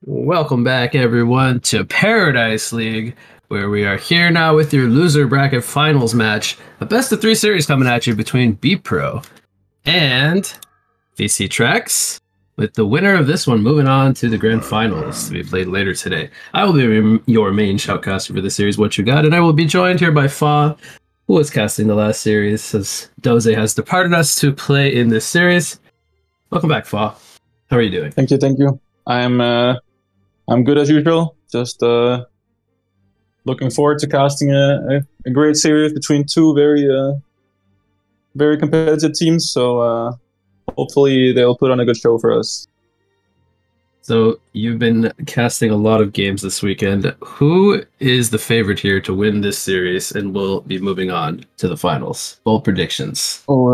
Welcome back, everyone, to Paradise League, where we are here now with your loser bracket finals match, a best of three series coming at you between BPro and VC TRAX, with the winner of this one moving on to the grand finals to be played later today. I will be your main shoutcaster for the series, What You Got, and I will be joined here by Fa, who was casting the last series, as Doze has departed us to play in this series. Welcome back, Fa. How are you doing? Thank you. I'm good as usual. Just looking forward to casting a great series between two very competitive teams. So hopefully they'll put on a good show for us. So you've been casting a lot of games this weekend. Who is the favorite here to win this series and will be moving on to the finals? Bold predictions. Oh,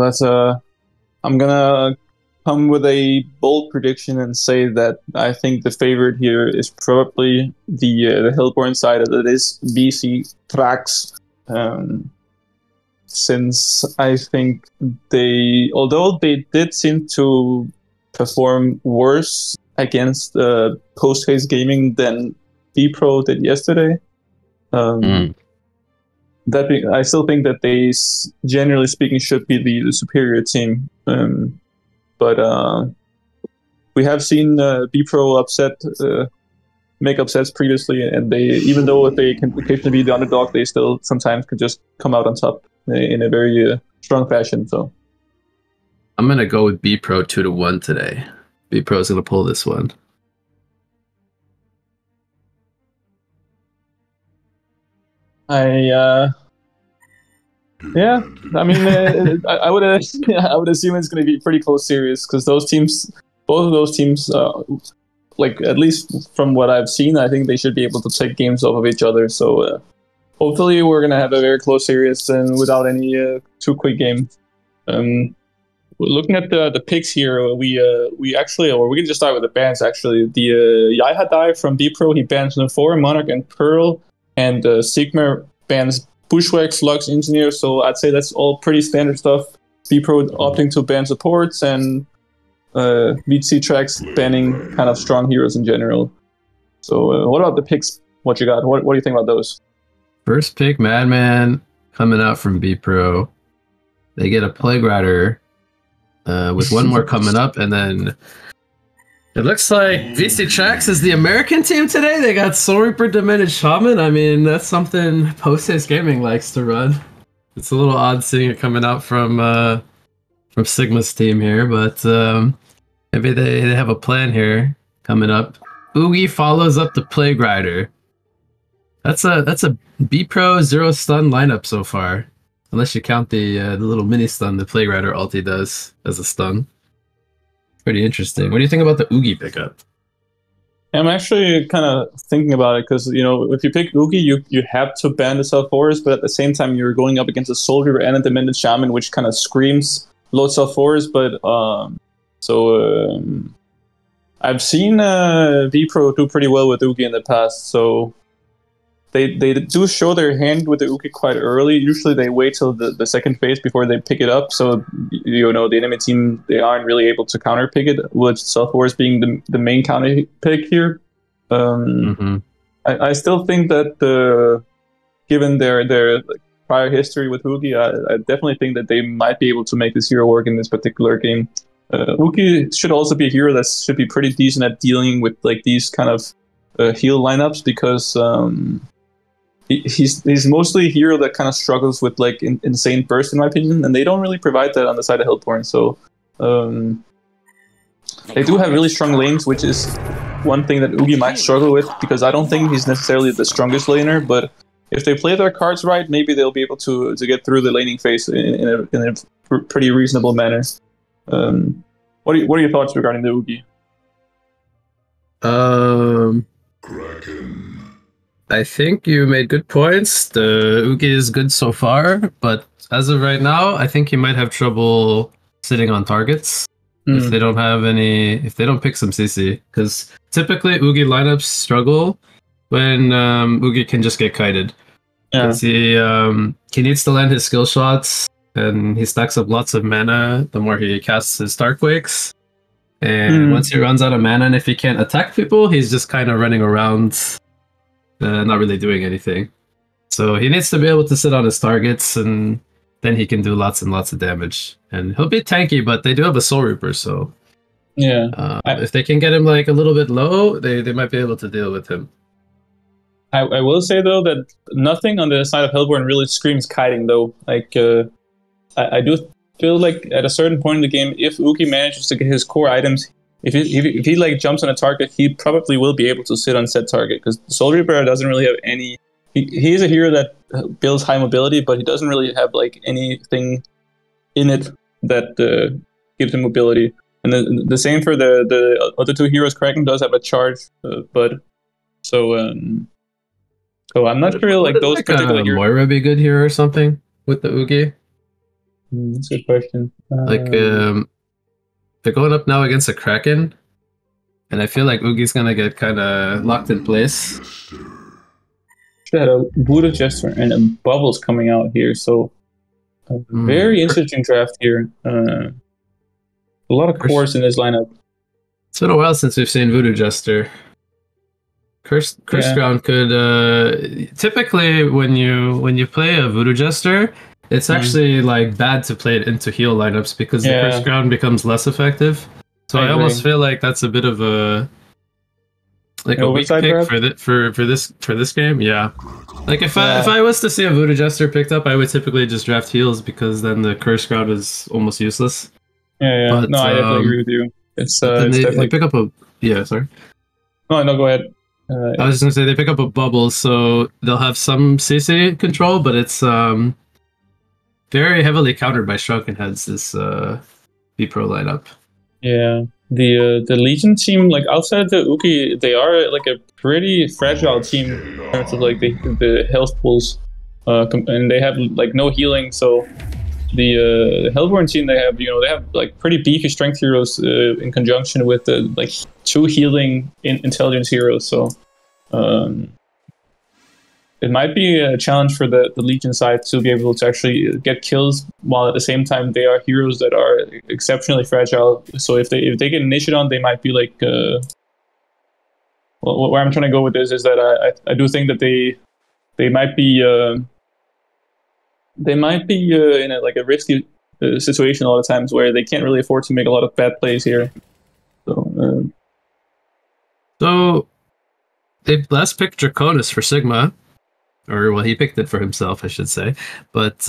I'm gonna come with a bold prediction and say that I think the favorite here is probably the Hillborn side, that is BC TRAX. Since I think although they did seem to perform worse against post-haste gaming than BPro did yesterday, I still think that they, generally speaking, should be the superior team. But we have seen BPro make upsets previously, and even though they can occasionally be the underdog, they still sometimes could just come out on top in a very strong fashion. So I'm gonna go with BPro 2-1 today. BPro is gonna pull this one. Yeah, I mean, I would assume it's going to be a pretty close series, because both of those teams, like, at least from what I've seen, I think they should be able to take games off of each other. So hopefully we're going to have a very close series and without any too quick games. Looking at the picks here, we can just start with the bans. Actually, the Yaihadai from BPro, he bans N4, Monarch, and Pearl, and Sigma bans Bushwhack, Lux, Engineer. So I'd say that's all pretty standard stuff. BPro opting to ban supports, and VC TRAX banning kind of strong heroes in general. So what about the picks? What you got? What do you think about those? First pick, Madman, coming out from BPro. They get a Plague Rider with one more coming up, and then it looks like VC TRAX is the American team today. They got Soul Reaper, Demented Shaman. I mean, that's something Post-Haste Gaming likes to run. It's a little odd seeing it coming out from Sigma's team here, but maybe they have a plan here coming up. Oogie follows up the Plague Rider. That's a BPro 0 stun lineup so far, unless you count the little mini stun the Plague Rider ulti does as a stun. Pretty interesting. What do you think about the Oogie pickup? I'm actually kind of thinking about it, because if you pick Oogie, you have to ban the Self Forest, but at the same time you're going up against a Soldier and a Demented Shaman, which kind of screams low Self Forest. But I've seen BPro do pretty well with Oogie in the past, so they do show their hand with the Oogie quite early. Usually they wait till the second phase before they pick it up, so the enemy team, they aren't really able to counter pick it, with Self Wars being the main counter pick here. I still think that given their prior history with Oogie, I definitely think that they might be able to make this hero work in this particular game. Oogie should also be a hero that should be pretty decent at dealing with like these kind of heal lineups, because he's mostly a hero that kind of struggles with like insane burst, in my opinion, and they don't really provide that on the side of Hillborn. So they do have really strong lanes, which is one thing that Oogie might struggle with, because I don't think he's necessarily the strongest laner, but if they play their cards right, maybe they'll be able to get through the laning phase in a pretty reasonable manner. What are your thoughts regarding the Oogie? I think you made good points. The Oogie is good so far, but as of right now, I think he might have trouble sitting on targets if they don't pick some CC. Because typically Oogie lineups struggle when Oogie can just get kited. Because he needs to land his skill shots, and he stacks up lots of mana the more he casts his Starquakes. And once he runs out of mana, and if he can't attack people, he's just kind of running around, not really doing anything. So he needs to be able to sit on his targets, and then he can do lots and lots of damage. And he'll be tanky, but they do have a Soul Reaper, so yeah, if they can get him like a little bit low, they might be able to deal with him. I will say though that nothing on the side of Hellborn really screams kiting though. Like I do feel like at a certain point in the game, if Uki manages to get his core items, if he like jumps on a target, he probably will be able to sit on set target, because Soul Reaper doesn't really have any. He is a hero that builds high mobility, but he doesn't really have like anything in it that gives him mobility. And the same for the other two heroes. Kraken does have a charge, but so I'm not sure like those particular heroes. Moira be good here or something with the Ugi? That's a good question. Like they're going up now against a Kraken, and I feel like Ugi's gonna get kind of locked in place. Should have had a Buddha Jester and a Bubbles coming out here, so a very interesting draft here. A lot of cores in this lineup. It's been a while since we've seen Voodoo Jester. Curse Ground could typically when you play a Voodoo Jester, it's actually like bad to play it into heal lineups, because the Curse Ground becomes less effective. So I almost feel like that's a bit of a weak pick for this game. Yeah, like if I was to see a Voodoo Jester picked up, I would typically just draft heals, because then the Curse Ground is almost useless. Yeah. But, no, I definitely agree with you. It's definitely they pick up a sorry. No, go ahead. I was just gonna say they pick up a Bubble, so they'll have some CC control, but it's very heavily countered by Shrunken Heads, this BPro lineup. Yeah, the Legion team, like outside of the Uki, they are like a pretty fragile team in terms of like the health pools, and they have like no healing. So the Hellborn team, they have like pretty beefy strength heroes in conjunction with the like 2 healing intelligence heroes. So it might be a challenge for the Legion side to be able to actually get kills, while at the same time they are heroes that are exceptionally fragile. So if they get initiated on, they might be like where I'm trying to go with this is that I do think that they might be in a risky situation a lot of times, where they can't really afford to make a lot of bad plays here. So they last picked Draconis for Sigma. Or, well, he picked it for himself, I should say. But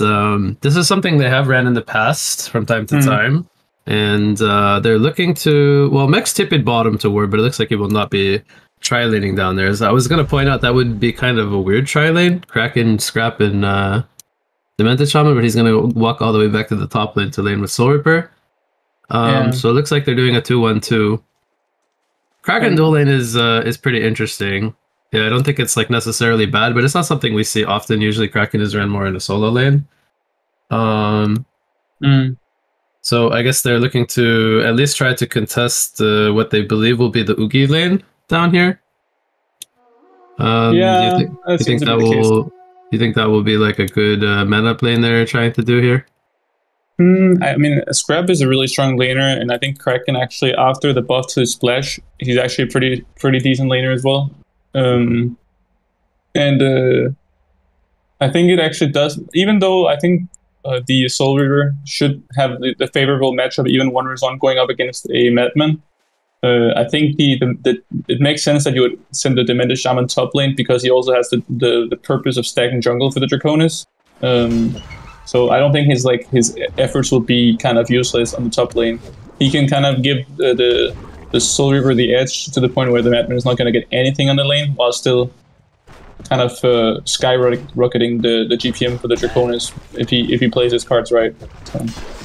this is something they have ran in the past from time to time. And they're looking to... Well, Mex tipped bottom to Ward, but it looks like he will not be tri-laning down there. So I was going to point out that would be kind of a weird tri-lane. Kraken, Scrap, and Demented Shaman, but he's going to walk all the way back to the top lane to lane with Soul Reaper. So it looks like they're doing a 2-1-2. Kraken dual lane is pretty interesting. Yeah, I don't think it's like necessarily bad, but it's not something we see often. Usually Kraken is ran more in a solo lane. So I guess they're looking to at least try to contest what they believe will be the Ugi lane down here. Do you think that will be like a good mana lane they're trying to do here? I mean, Scrap is a really strong laner, and I think Kraken actually, after the buff to his splash, he's actually a pretty decent laner as well. I think it actually does, even though I think the Soul Reaver should have the favorable matchup, even one on going up against a Madman. I think it makes sense that you would send the Demented Shaman top lane, because he also has the purpose of stacking jungle for the Draconis. So I don't think his efforts will be kind of useless on the top lane. He can kind of give the Soul Reaver the edge to the point where the Madman is not going to get anything on the lane, while still kind of skyrocketing the GPM for the Draconis if he plays his cards right. So,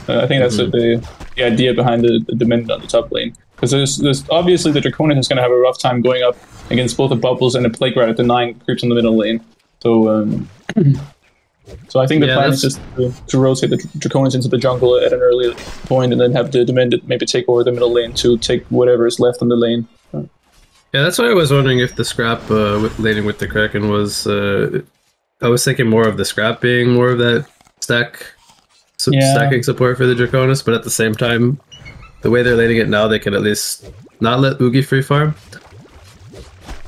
I think that's the idea behind the Demented on the top lane. Because there's obviously the Draconis is going to have a rough time going up against both the Bubbles and the Plague Rider denying creeps in the middle lane. So I think the plan is just to rotate the Draconis into the jungle at an early point, and then have the Demented maybe take over the middle lane to take whatever is left on the lane. Yeah, that's why I was wondering if the Scrap laning with the Kraken was... I was thinking more of the Scrap being more of that stacking support for the Draconis, but at the same time, the way they're laning it now, they can at least not let Oogie free farm.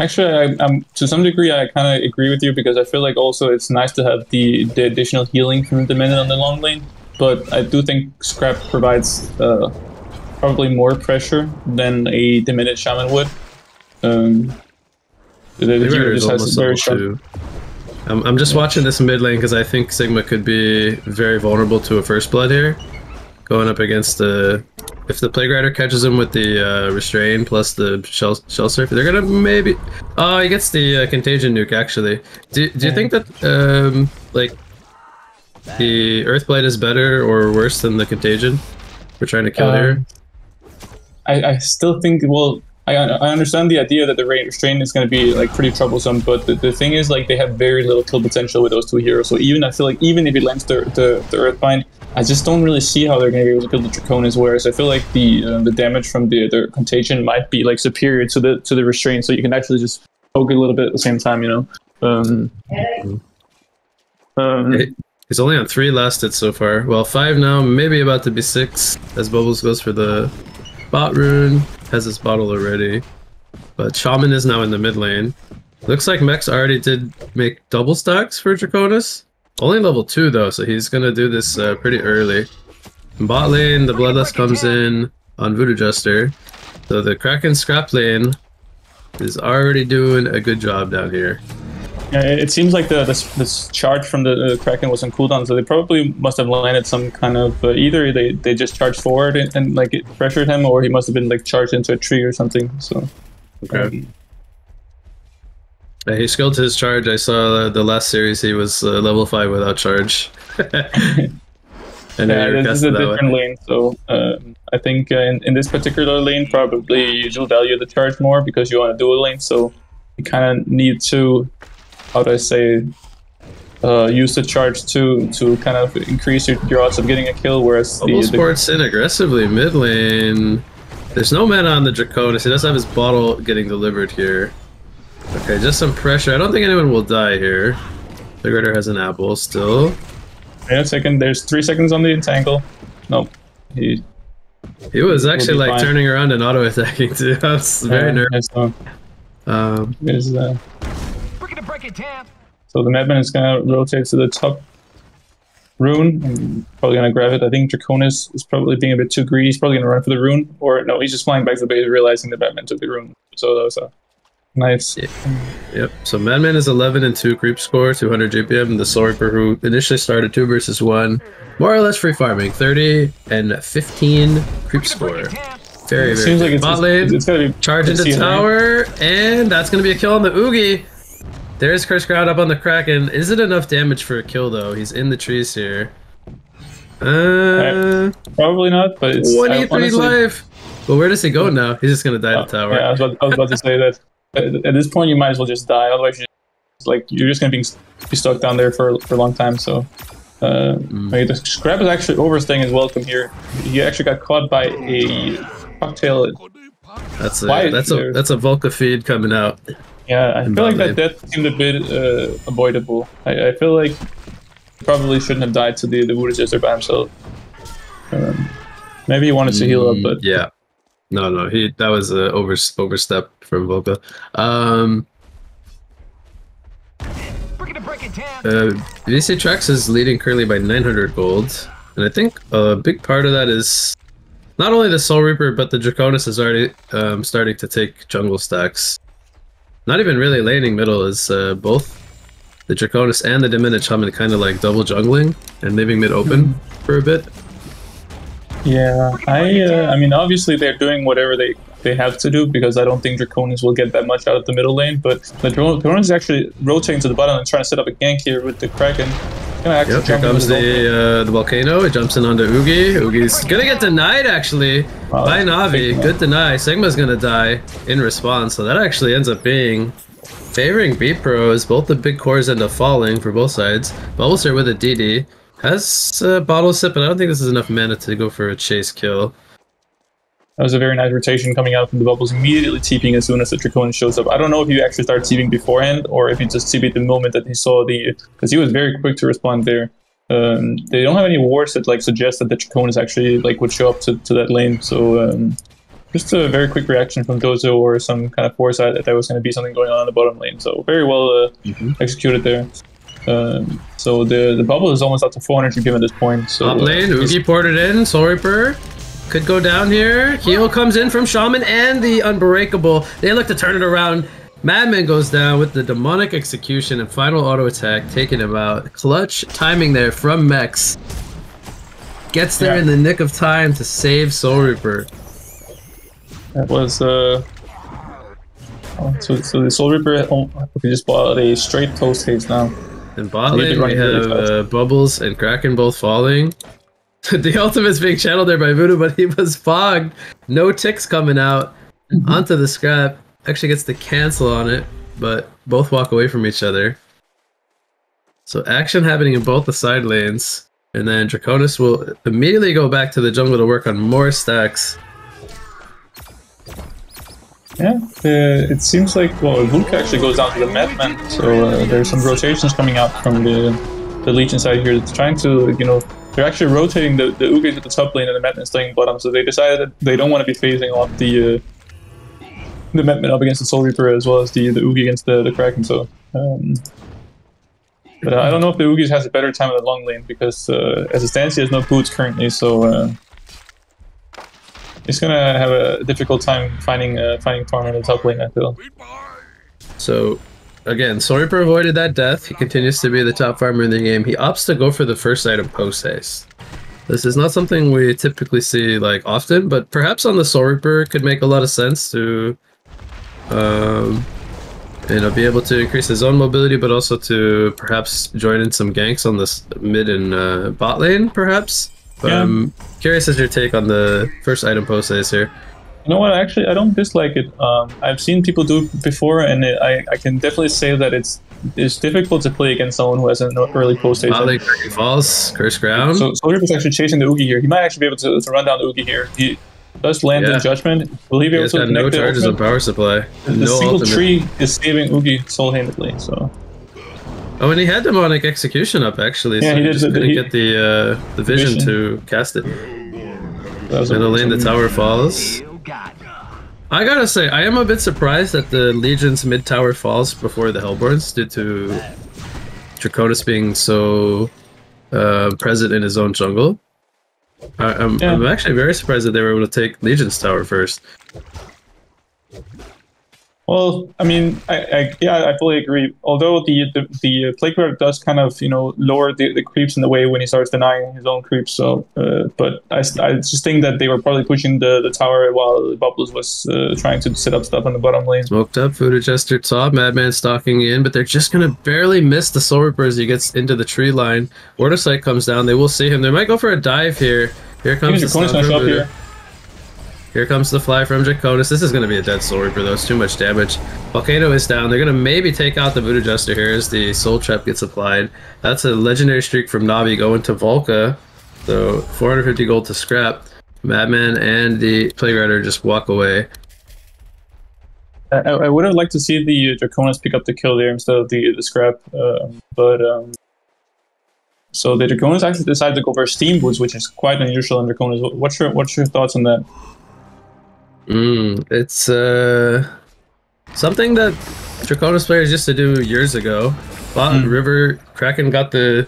Actually, I'm to some degree I kind of agree with you, because I feel like also it's nice to have the additional healing from the minute on the long lane. But I do think Scrap provides probably more pressure than a diminished shaman would. The hero just has very sharp. I'm just watching this mid lane because I think Sigma could be very vulnerable to a first blood here, going up against the. If the Plague Rider catches him with the Restrain plus the Shell Surf, they're gonna maybe. Oh, he gets the Contagion nuke actually. Do you think that like the Earthblight is better or worse than the Contagion we're trying to kill here? I still think, well, I understand the idea that the Restrain is going to be like pretty troublesome, but the thing is, like, they have very little kill potential with those two heroes. So I feel like even if it lands the Earthbind, I just don't really see how they're going to be able to kill the Draconis. Whereas I feel like the damage from the Contagion might be like superior to the Restrain, so you can actually just poke a little bit at the same time, you know. He's only on 3 lasted so far. Well, 5 now, maybe about to be 6 as Bubbles goes for the bot rune. Has his bottle already. But Shaman is now in the mid lane. Looks like Mex already did make double stacks for Draconis. Only level 2 though, so he's gonna do this pretty early. In bot lane, the Bloodlust comes in on Voodoo Jester. So the Kraken scrap lane is already doing a good job down here. Yeah, it seems like this charge from the Kraken was on cooldown, so they probably must have landed some kind of either they just charged forward and like it pressured him, or he must have been like charged into a tree or something. So okay. He skilled his charge. I saw the last series he was level 5 without charge. And yeah, this is a different lane, so I think in this particular lane probably you'll value the charge more because you want a dual lane, so you kind of need to, how do I say, use the charge to kind of increase your odds of getting a kill, whereas BO3 in aggressively mid lane. There's no mana on the Draconis. He does have his bottle getting delivered here. Okay, just some pressure. I don't think anyone will die here. The Ritter has an apple still. Yeah, second. There's 3 seconds on the entangle. Nope. He was actually like fine. Turning around and auto attacking too. I was very nervous. So the Madman is gonna rotate to the top rune and probably gonna grab it. I think Draconis is probably being a bit too greedy. He's probably gonna run for the rune, or no, he's just flying back to the base, realizing the Madman took the rune. So that was a nice. Yep. So Madman is 11 and 2 creep score, 200 GPM. The Soul Reaper, who initially started 2 versus 1, more or less free farming, 30 and 15 creep score. Very, very seems like bot lane. It's gonna be charge into tower, and that's gonna be a kill on the Oogie. There's Curse Ground up on the Kraken. Is it enough damage for a kill though? He's in the trees here. Probably not, but it's 23 life. Well, where does he go now? He's just gonna die at the tower. Yeah, I was about to say that. At this point, you might as well just die. Otherwise, you're just gonna be stuck down there for a long time. So, the Scrap is actually overstaying his welcome here. He actually got caught by a cocktail. That's a Volca feed coming out. Yeah, I feel like that death seemed a bit avoidable. I feel like he probably shouldn't have died to the Voodoo Jester by himself. Maybe he wanted to heal up, but yeah. No, that was an overstep from Volca. VC TRAX is leading currently by 900 gold, and I think a big part of that is not only the Soul Reaper, but the Draconis is already starting to take jungle stacks. Not even really laning middle, is both the Draconis and the Diminished Shaman kind of like double jungling and leaving mid open for a bit. Yeah, I mean, obviously they're doing whatever they have to do, because I don't think Draconis will get that much out of the middle lane, but the Draconis is actually rotating to the bottom and trying to set up a gank here with the Kraken. Yep, here comes the volcano. It jumps in onto Oogie. Oogie's gonna get denied actually by Navi. Good deny. Sigma's gonna die in response, so that actually ends up being favoring BPro as both the big cores end up falling for both sides. Bubbles here with a DD. Has a bottle sip, but I don't think this is enough mana to go for a chase kill. That was a very nice rotation coming out from the Bubbles, immediately TPing as soon as the Draconis shows up. I don't know if he actually started TPing beforehand, or if he just TP'd the moment that he saw the... Because he was very quick to respond there. They don't have any wards that like suggest that the Draconis actually like would show up to that lane. So just a very quick reaction from Dozo or some kind of foresight that there was going to be something going on in the bottom lane. So very well executed there. So the bubble is almost up to 400 given this point. So top lane, Oogie ported in, Soul Reaper could go down here. Heal comes in from Shaman and the Unbreakable. They look to turn it around. Madman goes down with the demonic execution and final auto attack, taking him out. Clutch timing there from Mex. Gets there in the nick of time to save Soul Reaper. That was so the Soul Reaper we just bought a straight post haste now. In bot lane we have Bubbles and Kraken both falling. The ultimate's being channeled there by Voodoo, but he was fogged. No ticks coming out onto the scrap. Actually gets the cancel on it, but both walk away from each other. So action happening in both the side lanes. And then Draconis will immediately go back to the jungle to work on more stacks. Yeah, it seems like, well, Vulka actually goes down to the Madman, so there's some rotations coming out from the Legion side here. It's trying to, you know, they're actually rotating the Oogies at the top lane and the Madman staying bottom, so they decided that they don't want to be phasing off the Madman up against the Soul Reaper as well as the Oogie against the Kraken, so... but I don't know if the Oogies has a better time in the long lane, because as it stands, he has no boots currently, so... he's gonna have a difficult time finding farm in the top lane, I feel. So, again, Soul Reaper avoided that death. He continues to be the top farmer in the game. He opts to go for the first item post haste. This is not something we typically see like often, but perhaps on the Soul Reaper could make a lot of sense to, you know, be able to increase his own mobility, but also to perhaps join in some ganks on this mid and bot lane, perhaps. But I'm curious as your take on the first item post haste here. You know what? Actually, I don't dislike it. I've seen people do it before, and I can definitely say that it's difficult to play against someone who has an early post haste. Like falls, curse ground. So Soul Reaper's actually chasing the Oogie here. He might actually be able to run down the Oogie here. He does land in Judgment. Will he be able to connect no charges on power supply. The single tree is saving Oogie soul-handedly, so... Oh, and he had demonic execution up actually, so he just couldn't get the vision to cast it. In the lane, the tower falls. I gotta say, I am a bit surprised that the Legion's mid tower falls before the Hellborns, due to Draconis being so present in his own jungle. I'm actually very surprised that they were able to take Legion's tower first. Well, I mean, I fully agree. Although the Plague Guard does kind of, you know, lower the creeps in the way when he starts denying his own creeps. So, but I just think that they were probably pushing the tower while Bubbles was trying to set up stuff on the bottom lane. Smoked up, Voodoo Jester top, Madman stalking in, but they're just gonna barely miss the Soul Reaper as he gets into the tree line. Order Sight comes down. They will see him. They might go for a dive here. Here comes the stun from Voodoo. Here comes the fly from Draconis. This is going to be a dead Soul Reaper though, it's too much damage. Volcano is down. They're going to maybe take out the Voodoo Jester here as the Soul Trap gets applied. That's a legendary streak from Navi going to Volca. So 450 gold to scrap. Madman and the Plague Rider just walk away. I would have liked to see the Draconis pick up the kill there instead of the scrap. So the Draconis actually decided to go for Steam Boots, which is quite unusual in Draconis. What's your thoughts on that? It's something that Draconis players used to do years ago. River Kraken got the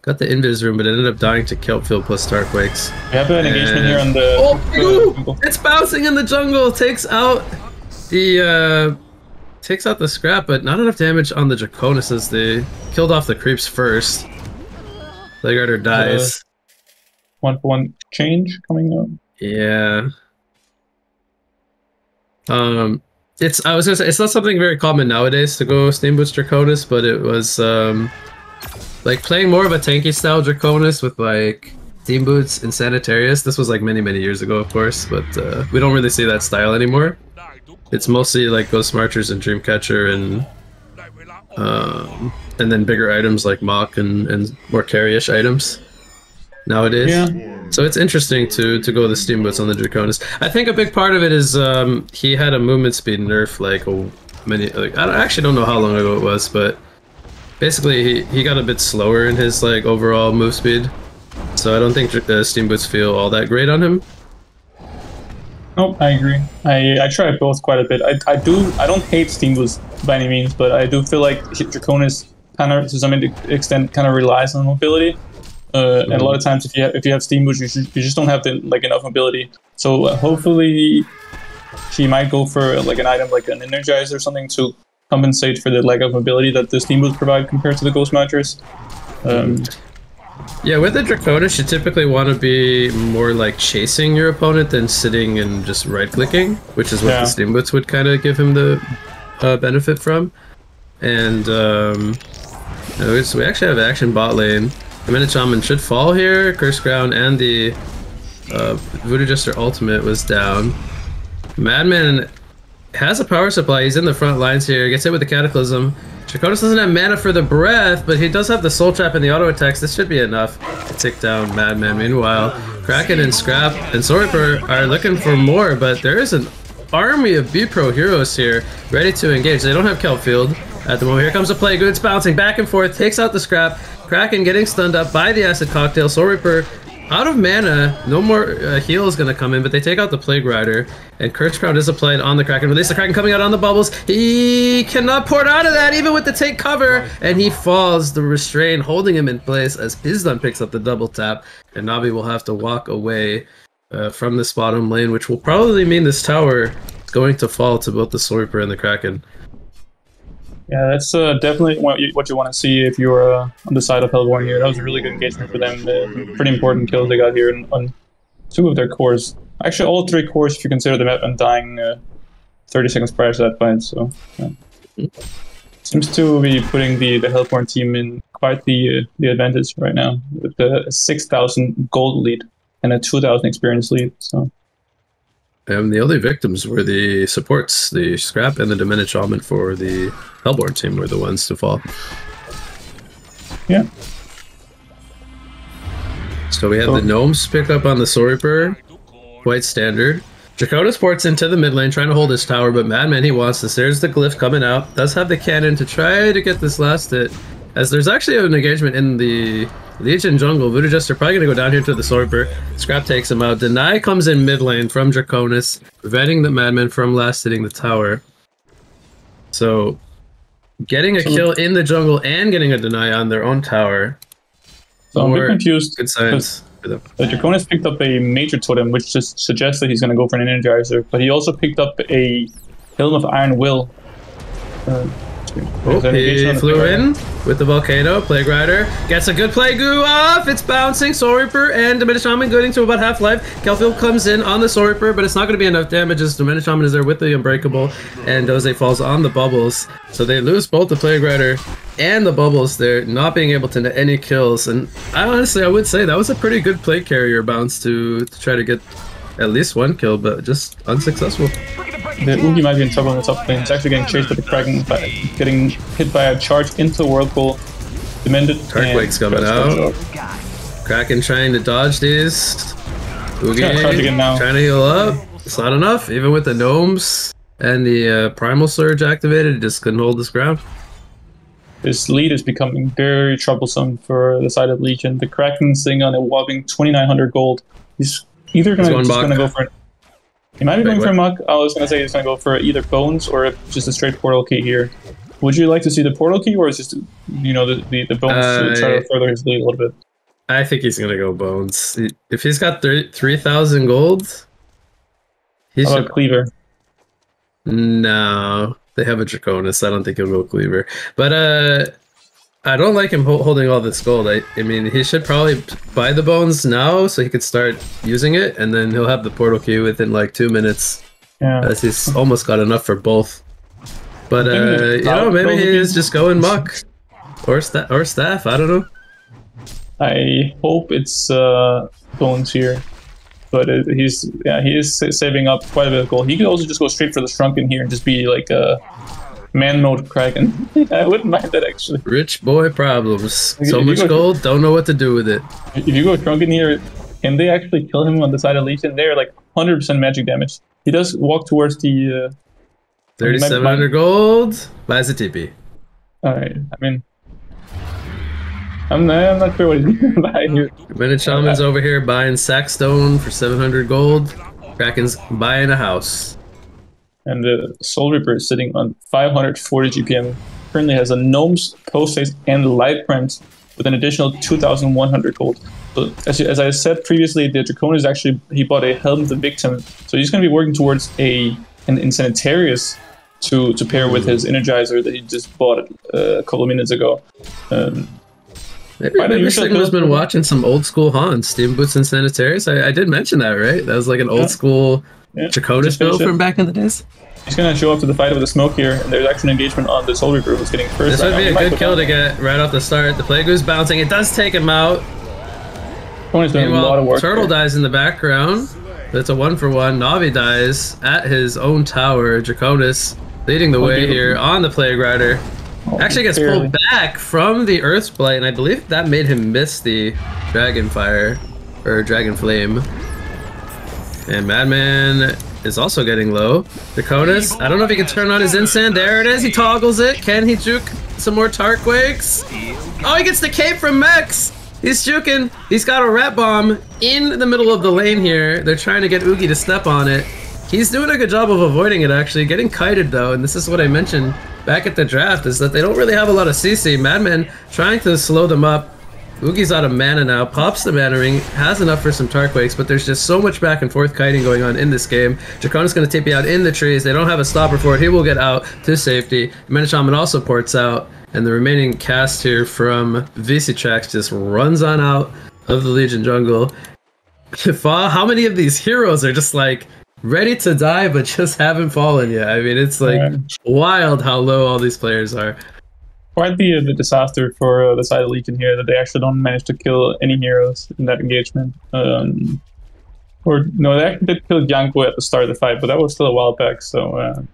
invis room, but ended up dying to Kelpfield plus Starquakes. We have an engagement here on the. It's bouncing in the jungle. Takes out the scrap, but not enough damage on the Draconis as they killed off the creeps first. Plague Rider dies. 1-for-1 change coming up. Yeah. I was gonna say, it's not something very common nowadays to go Steam Boots Draconis, but it was like playing more of a tanky style Draconis with like Steam Boots and Sanitarius. This was like many years ago, of course, but we don't really see that style anymore. It's mostly like Ghost Marchers and Dreamcatcher and then bigger items like Mock and more carry-ish items nowadays. Yeah. So it's interesting to go the Steam Boots on the Draconis. I think a big part of it is he had a movement speed nerf like I actually don't know how long ago it was, but basically he got a bit slower in his like overall move speed, so I don't think Steam Boots feel all that great on him. Nope, I agree. I try both quite a bit. I don't hate Steam Boots by any means, but I do feel like Draconis kind of to some extent kind of relies on mobility. And a lot of times, if you have Steam Boots, you just don't have enough mobility. So hopefully, he might go for like an item like an Energizer or something to compensate for the lack of mobility that the Steam Boots provide compared to the Ghost Mattress. Yeah, with the Draconis, you typically want to be more like chasing your opponent than sitting and just right-clicking, which is what the Steam Boots would kind of give him the benefit from. And so we actually have action bot lane. The Minute Shaman should fall here. Curse Ground and the Voodoo Jester ultimate was down. Madman has a power supply. He's in the front lines here. Gets hit with the Cataclysm. Draconis doesn't have mana for the breath, but he does have the Soul Trap and the auto attacks. This should be enough to take down Madman. Meanwhile, Kraken and Scrap and Soul Reaper are looking for more, but there is an army of BPro heroes here ready to engage. They don't have Kelpfield at the moment. Here comes a play. It's bouncing back and forth. Takes out the Scrap. Kraken getting stunned up by the Acid Cocktail. Soul Reaper out of mana. No more heal is going to come in, but they take out the Plague Rider. And Curse Crown is applied on the Kraken. Release the Kraken coming out on the bubbles. He cannot port out of that, even with the take cover. And he falls. The Restrain holding him in place as Pizdun picks up the double tap. And Navi will have to walk away from this bottom lane, which will probably mean this tower is going to fall to both the Soul Reaper and the Kraken. Yeah, that's definitely what you want to see if you're on the side of Hellborn here. That was a really good engagement for them. Pretty important kills they got here on 2 of their cores. Actually, all 3 cores if you consider them undying 30 seconds prior to that fight. So, yeah. Seems to be putting the Hellborn team in quite the advantage right now with a 6,000 gold lead and a 2,000 experience lead. So. The only victims were the supports, the Scrap and the Diminished Shaman for the Hellborn team were the ones to fall. Yeah. So we have the Gnomes pick up on the Soul Reaper, quite standard. Draconis ports into the mid lane, trying to hold his tower, but Madman, he wants this. There's the Glyph coming out. Does have the cannon to try to get this last hit, as there's actually an engagement in the Legion jungle. Voodoo Jester probably going to go down here to the Soul Reaper. Scrap takes him out. Deny comes in mid lane from Draconis, preventing the Madman from last hitting the tower. So, getting a kill in the jungle and getting a deny on their own tower. So I'm a bit confused. Good signs for them. The Draconis picked up a Major Totem, which just suggests that he's going to go for an Energizer, but he also picked up a Helm of Iron Will. He flew in with the Volcano. Plague Rider gets a good play goo off. It's bouncing. Soul Reaper and Diminished Shaman getting to about half life. Kelfield comes in on the Soul Reaper, but it's not going to be enough damage as Diminished Shaman is there with the Unbreakable, and Doze falls on the bubbles. So they lose both the Plague Rider and the bubbles there, not being able to net any kills. And I would say that was a pretty good Plague Carrier bounce to try to get at least 1 kill, but just unsuccessful. The Oogie might be in trouble in the top lane. He's actually getting chased by the Kraken, getting hit by a charge into Whirlpool. Demented. Darkwake's coming out. Kraken trying to dodge these. Oogie trying to heal up. It's not enough, even with the Gnomes and the Primal Surge activated, it just couldn't hold this ground. This lead is becoming very troublesome for the side of Legion. The Kraken's sitting on a whopping 2,900 gold. He's either going to go for it. He might be going for a muck. I was going to say he's going to go for either Bones or just a straight portal key here. Would you like to see the portal key, or is just, you know, the Bones to try to further his lead a little bit? I think he's going to go Bones. If he's got 3,000 gold, he should... Cleaver? No, they have a Draconis. I don't think he'll go Cleaver. But I don't like him holding all this gold. I mean, he should probably buy the Bones now so he could start using it, and then he'll have the portal key within like 2 minutes. Yeah. As he's almost got enough for both. But you know, maybe he is just going muck or staff. I don't know. I hope it's Bones here, but he is saving up quite a bit of gold. He could also just go straight for the Shrunken here and just be like a man mode Kraken. I wouldn't mind that actually. Rich boy problems. So much gold, don't know what to do with it. If you go Shrunken here, can they actually kill him on the side of Legion? They're like 100% magic damage. He does walk towards the 3,700 gold. Buys a TP. Alright, I mean, I'm not sure what he's going to buy here. Minute Shaman's over here buying Sackstone for 700 gold. Kraken's buying a house. And the Soul Reaper is sitting on 540 GPM. Currently has a Gnomes, Post Haste, and Light Print with an additional 2,100 gold. So as I said previously, the Draconis actually, he bought a Helm of the Victim. So he's going to be working towards an Insanitarius to pair with his Energizer that he just bought a couple of minutes ago. Maybe Sigma's been watching some old school HoN, Steam Boots and Sanitarius. I did mention that, right? That was like an old school Draconis build from back in the days. He's going to show up to the fight with a smoke here, and there's actually an engagement on the Soul Reaper who's getting first. This would be a good kill to get right off the start. The Plague Ooze bouncing. It does take him out. Tony's doing a lot of work. Turtle dies in the background. That's a 1-for-1. Navi dies at his own tower. Draconis leading the way here on the Plague Rider. Actually gets pulled back from the Earth's Blight, and I believe that made him miss the Dragon Fire, or Dragon Flame. And Madman is also getting low. Draconis, I don't know if he can turn on his Insan. There it is, he toggles it. Can he juke some more Tarquakes? Oh, he gets the cape from Mex! He's juking. He's got a Rat Bomb in the middle of the lane here. They're trying to get Oogie to step on it. He's doing a good job of avoiding it, actually. Getting kited, though, and this is what I mentioned back at the draft, is that they don't really have a lot of CC. Madman trying to slow them up. Oogie's out of mana now, pops the mana ring, has enough for some Tarquakes, but there's just so much back and forth kiting going on in this game. Draconis going to TP out in the trees. They don't have a stopper for it. He will get out to safety. Shaman also ports out, and the remaining cast here from TRAX just runs on out of the Legion jungle. How many of these heroes are just like ready to die but just haven't fallen yet? I mean, it's like wild how low all these players are. Quite the disaster for the side of Legion here that they actually don't manage to kill any heroes in that engagement. Or no, they actually did kill Janko at the start of the fight, but that was still a while back. So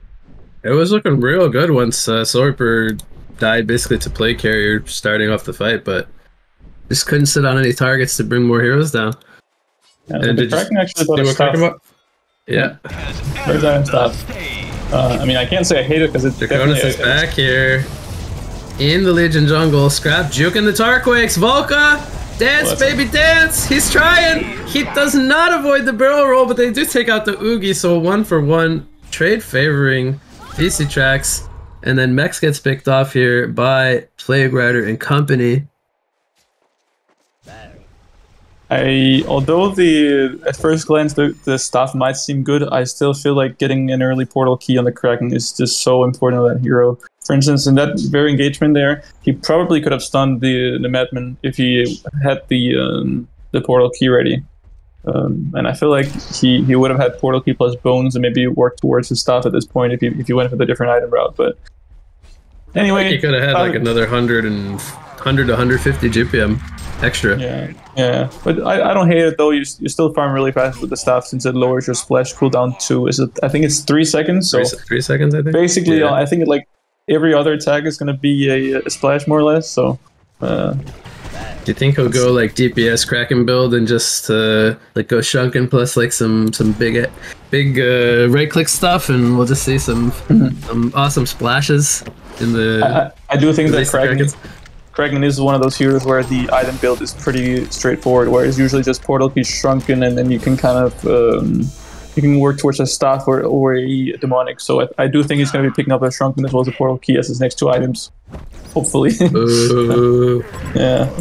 it was looking real good once Soul Reaper died basically to play carrier starting off the fight, but just couldn't sit on any targets to bring more heroes down. Yeah, and the Kraken actually bought a stuff. Yeah. Where's that stuff? I mean, I can't say I hate it because it's Draconis is back here in the Legion jungle. Scrap juking the Tarquakes. Volca, dance, baby, dance. He's trying. He does not avoid the barrel roll, but they do take out the Oogie. So 1-for-1 trade favoring TRAX, and then Mex gets picked off here by Plague Rider and company. Although at first glance the stuff might seem good, I still feel like getting an early portal key on the Kraken is just so important to that hero. For instance, in that very engagement there, he probably could have stunned the Madman if he had the portal key ready. And I feel like he would have had portal key plus bones and maybe worked towards his stuff at this point if he went for the different item route. But anyway, he could have had like another 100 to 150 GPM extra. Yeah. But I don't hate it though. You still farm really fast with the staff since it lowers your splash cooldown to I think it's 3 seconds. So 3 seconds, I think. Basically, I think it, like every other attack is going to be a splash more or less. So. Do you think he'll go like DPS Kraken build and just like go Shunken plus like some big right click stuff, and we'll just see some awesome splashes in the. I do think that Kraken is one of those heroes where the item build is pretty straightforward, where it's usually just portal key Shrunken, and then you can kind of you can work towards a staff or a demonic. So I do think he's going to be picking up a Shrunken as well as a portal key as his next 2 items. Hopefully. Yeah.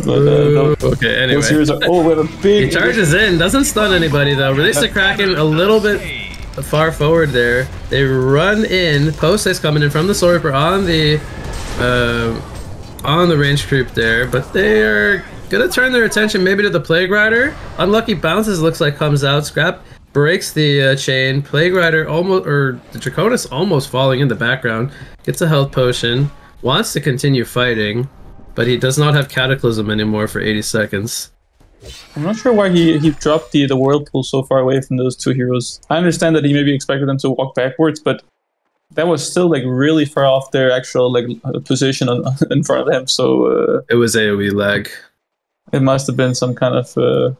But, okay, anyway. Those heroes are, we have a big... He charges in, doesn't stun anybody though. Release the Kraken a little bit far forward there. They run in. Post is coming in from the Soul Reaper on the range creep there, but they are gonna turn their attention maybe to the Plague Rider. Unlucky bounces looks like comes out. Scrap breaks the chain. Plague Rider the Draconis almost falling in the background. Gets a health potion. Wants to continue fighting, but he does not have Cataclysm anymore for 80 seconds. I'm not sure why he dropped the Whirlpool so far away from those 2 heroes. I understand that he maybe expected them to walk backwards, but that was still like really far off their actual like position in front of him. So it was AoE lag. It must have been some kind of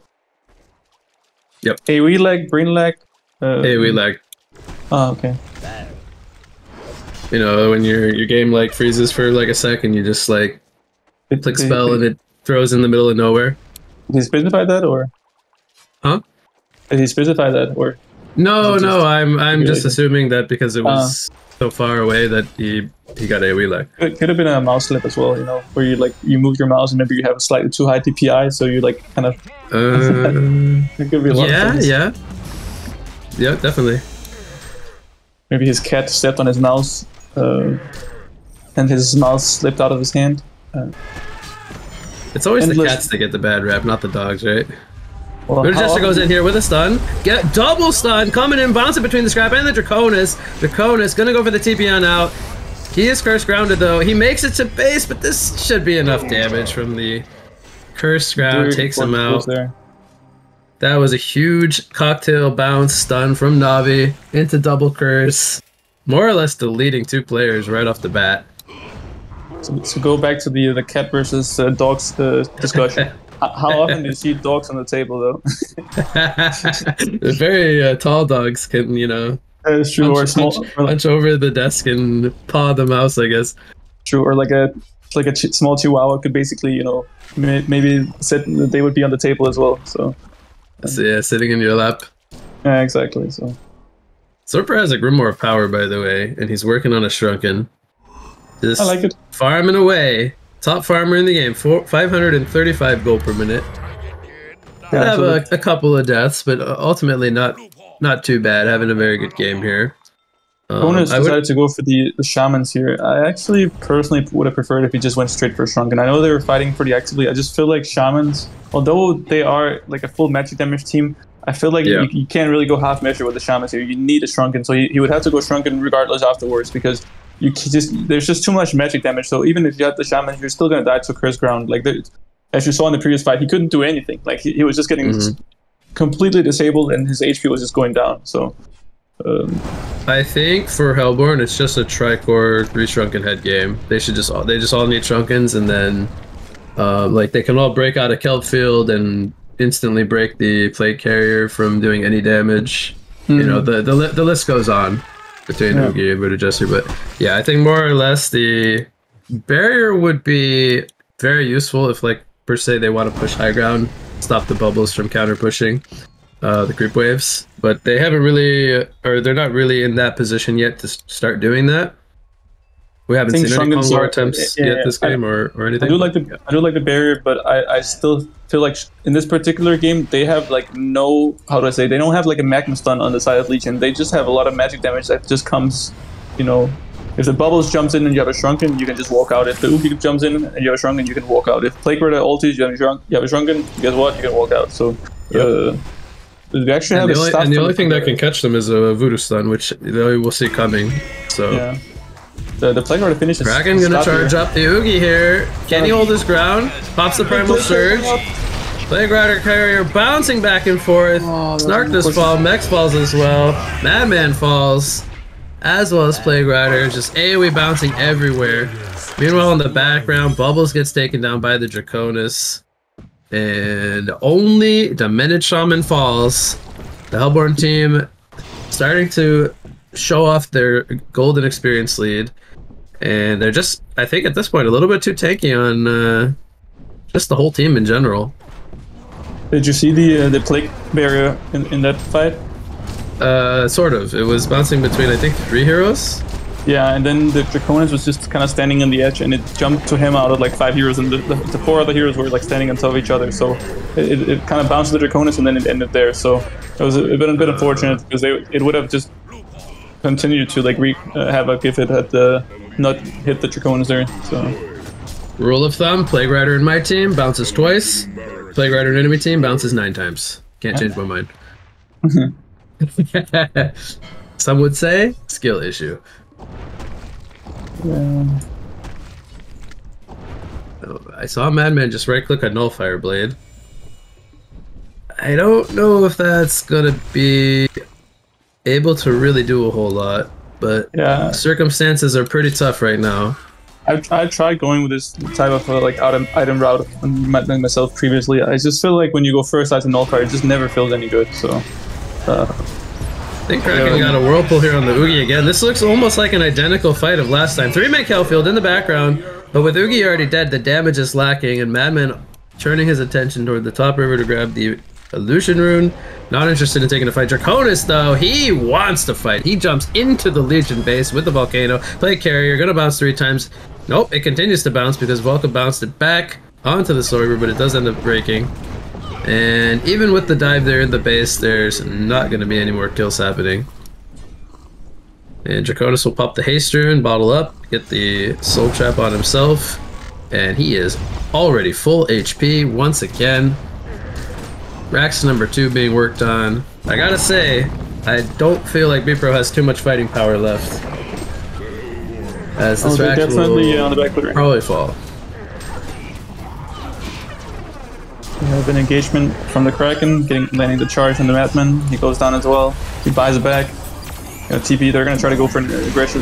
yep, AoE lag, brain lag. AoE lag. Oh, okay. You know, when your game like freezes for like a second, you just like click spell and it throws in the middle of nowhere. Did he specify that, or? Huh? Did he specify that, or? No, I'm just assuming that because it was so far away that he got AoE lag. It could have been a mouse slip as well, you know, where you move your mouse and maybe you have a slightly too high DPI, so you like kind of. It could be a lot of things. Yeah, definitely. Maybe his cat stepped on his mouse, and his mouse slipped out of his hand. It's always the cats that get the bad rap, not the dogs, right? Well, Jester goes in here with a stun. Get double stun, coming in, bouncing between the scrap and the Draconis. Draconis gonna go for the TP on out. He is curse grounded though. He makes it to base, but this should be enough damage from the curse ground. Takes him out. That was a huge cocktail bounce stun from Navi into double curse. More or less deleting 2 players right off the bat. So go back to the cat versus dogs discussion. How often do you see dogs on the table, though? The very tall dogs can, you know, punch over the desk and paw the mouse, I guess. True, or like a small chihuahua could basically, you know, maybe they would be on the table as well. So yeah, sitting in your lap. Yeah, exactly. So Sorper has a Grimoire of Power, by the way, and he's working on a Shrunken. Just I like it. Farming away. Top farmer in the game, 535 gold per minute. Yeah, have a couple of deaths, but ultimately not too bad. Having a very good game here. Bonus decided to go for the shamans here. I actually personally would have preferred if he just went straight for Shrunken. I know they were fighting pretty actively. I just feel like shamans, although they are like a full magic damage team, I feel like you can't really go half measure with the shamans here. You need a Shrunken, so he would have to go Shrunken regardless afterwards because there's just too much magic damage. So even if you had the shaman, you're still gonna die to curse ground. Like as you saw in the previous fight, he couldn't do anything. Like he was just getting completely disabled, and his HP was just going down. So I think for Hellborn, it's just a Tricore 3 Shrunken head game. They just all need Shrunkens, and then like they can all break out a kelp field and instantly break the plate carrier from doing any damage. You know, the list goes on between Oogie and Voodoo Jester, but yeah, I think more or less the barrier would be very useful if, like, per se they want to push high ground, stop the bubbles from counter pushing the creep waves, but they haven't really, or they're not really in that position yet to start doing that. We haven't seen any combo attempts yet this game or anything. I do like the barrier, but I still feel like in this particular game they have like no, how do I say, they don't have like a magma stun on the side of Legion. They just have a lot of magic damage that just comes, you know, if the bubbles jumps in and you have a Shrunken, you can just walk out. If the Oogie jumps in and you have a Shrunken, you can walk out. If Plague Rider ultis, you have a Shrunken, guess what? You can walk out. So we actually have the only thing that can catch them is a Voodoo stun, which we'll see coming. So yeah. The Plague Rider finishes. Kraken gonna charge up the Oogie here. Can he hold his ground? Pops the Primal Surge. Plague Rider carrier bouncing back and forth. Snark does fall. Mex falls as well. Madman falls. As well as Plague Rider. Just AoE bouncing everywhere. Meanwhile, in the background, Bubbles gets taken down by the Draconis. And only Demented Shaman falls. The Hellborn team starting to show off their golden experience lead. And they're just, I think at this point, a little bit too tanky on just the whole team in general. Did you see the Plague barrier in that fight? Sort of. It was bouncing between, I think, 3 heroes. Yeah, and then the Draconis was just kind of standing on the edge, and it jumped to him out of like 5 heroes, and the 4 other heroes were like standing on top of each other. So it kind of bounced the Draconis, and then it ended there. So it was a bit unfortunate because it would have just continued to like wreak havoc if it had not hit the Draconis there. So rule of thumb: Plague Rider in my team bounces twice. Plague Rider in enemy team bounces 9 times. Can't change my mind. Some would say skill issue. Yeah. Oh, I saw Madman just right click on Nullfire Blade. I don't know if that's gonna be able to really do a whole lot, but yeah, circumstances are pretty tough right now. I tried going with this type of like item route myself previously. I just feel like when you go first as a Nullfire, it just never feels any good. So I think Kraken got a Whirlpool here on the Oogie again. This looks almost like an identical fight of last time. 3-man Kelfield in the background, but with Oogie already dead, the damage is lacking, and Madman turning his attention toward the top river to grab the illusion rune. Not interested in taking a fight. Draconis, though, he wants to fight. He jumps into the Legion base with the volcano. Play carrier, gonna bounce 3 times. Nope, it continues to bounce because Volca bounced it back onto the soul river, but it does end up breaking. And even with the dive there in the base, there's not gonna be any more kills happening. And Draconis will pop the haste rune, bottle up, get the soul trap on himself, and he is already full HP once again. Rax number 2 being worked on. I gotta say, I don't feel like BPro has too much fighting power left, as this Rax will on the back foot right probably fall. We have an engagement from the Kraken, landing the charge on the Madman. He goes down as well. He buys it back. TP, they're gonna try to go for an aggression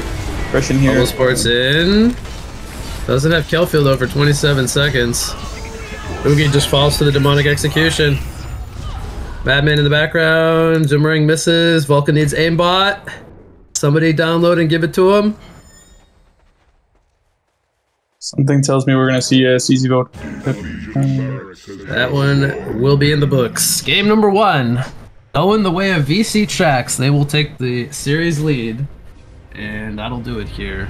here. BO3 in. Doesn't have kill field over 27 seconds. Oogie just falls to the demonic execution. Madman in the background. Zoomerang misses. Vulcan needs aimbot. Somebody download and give it to him. Something tells me we're gonna see a CZ vote. That one will be in the books. Game number 1. Going the way of VC TRAX. They will take the series lead. And that'll do it here.